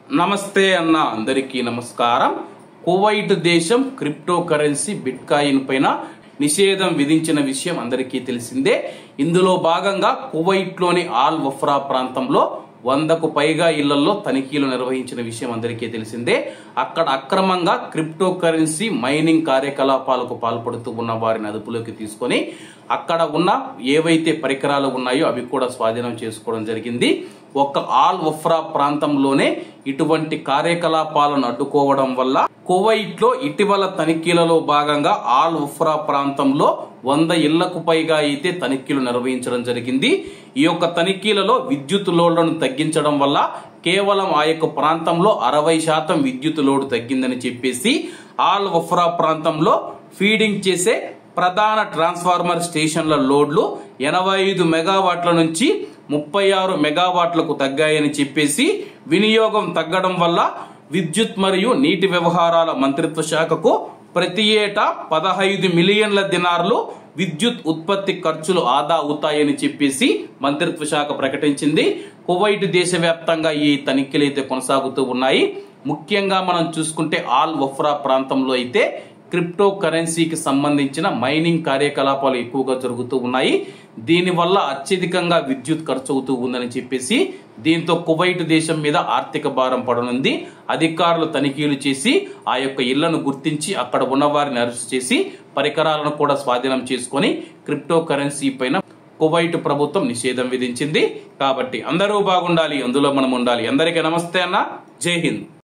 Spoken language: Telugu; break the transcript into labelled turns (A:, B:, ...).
A: నమస్తే అన్న అందరికీ నమస్కారం. కువైట్ దేశం క్రిప్టో కరెన్సీ బిట్కాయిన్ పైన నిషేధం విధించిన విషయం అందరికీ తెలిసిందే. ఇందులో భాగంగా కువైట్ లోని ఆల్ వఫ్రా ప్రాంతంలో 100కు పైగా ఇళ్లలో తనిఖీలు నిర్వహించిన విషయం అందరికీ తెలిసిందే. అక్కడ అక్రమంగా క్రిప్టో కరెన్సీ మైనింగ్ కార్యకలాపాలకు పాల్పడుతూ ఉన్న వారిని అదుపులోకి తీసుకొని అక్కడ ఉన్న ఏవైతే పరికరాలు ఉన్నాయో అవి కూడా స్వాధీనం చేసుకోవడం జరిగింది. ఒక్క ఆల్ వఫ్రా ప్రాంతంలోనే ఇటువంటి కార్యకలాపాలను అడ్డుకోవడం వల్ల కువైట్ లో ఇటీవల తనిఖీలలో భాగంగా ఆల్ వఫ్రా ప్రాంతంలో 100 ఇళ్లకు పైగా అయితే తనిఖీలు నిర్వహించడం జరిగింది. ఈ యొక్క తనిఖీలలో విద్యుత్ లోడ్లను తగ్గించడం వల్ల కేవలం ఆ యొక్క ప్రాంతంలో 60% విద్యుత్ లోడ్ తగ్గిందని చెప్పేసి ఆల్ వఫ్రా ప్రాంతంలో ఫీడింగ్ చేసే ప్రధాన ట్రాన్స్ఫార్మర్ స్టేషన్ల లోడ్లు 85 మెగావాట్ల నుంచి 36 మెగావాట్లకు తగ్గాయని చెప్పేసి వినియోగం తగ్గడం వల్ల విద్యుత్ మరియు నీటి వ్యవహారాల మంత్రిత్వ శాఖకు ప్రతి ఏటా 15 మిలియన్ల దినార్లు విద్యుత్ ఉత్పత్తి ఖర్చులు ఆదా అవుతాయని చెప్పేసి మంత్రిత్వ శాఖ ప్రకటించింది. కువైట్ దేశవ్యాప్తంగా ఈ తనిఖీలు అయితే కొనసాగుతూ ఉన్నాయి. ముఖ్యంగా మనం చూసుకుంటే ఆల్ వఫ్రా ప్రాంతంలో అయితే క్రిప్టో కరెన్సీకి సంబంధించిన మైనింగ్ కార్యకలాపాలు ఎక్కువగా జరుగుతూ ఉన్నాయి. దీనివల్ల అత్యధికంగా విద్యుత్ ఖర్చు అవుతూ ఉందని చెప్పేసి దీంతో కువైట్ దేశం మీద ఆర్థిక భారం పడనుంది. అధికారులు తనిఖీలు చేసి ఆ యొక్క ఇళ్లను గుర్తించి అక్కడ ఉన్న వారిని అరెస్ట్ చేసి పరికరాలను కూడా స్వాధీనం చేసుకొని క్రిప్టో కరెన్సీ పైన కువైట్ ప్రభుత్వం నిషేధం విధించింది. కాబట్టి అందరూ బాగుండాలి, అందులో మనం ఉండాలి. అందరికీ నమస్తే అన్న, జై హింద్.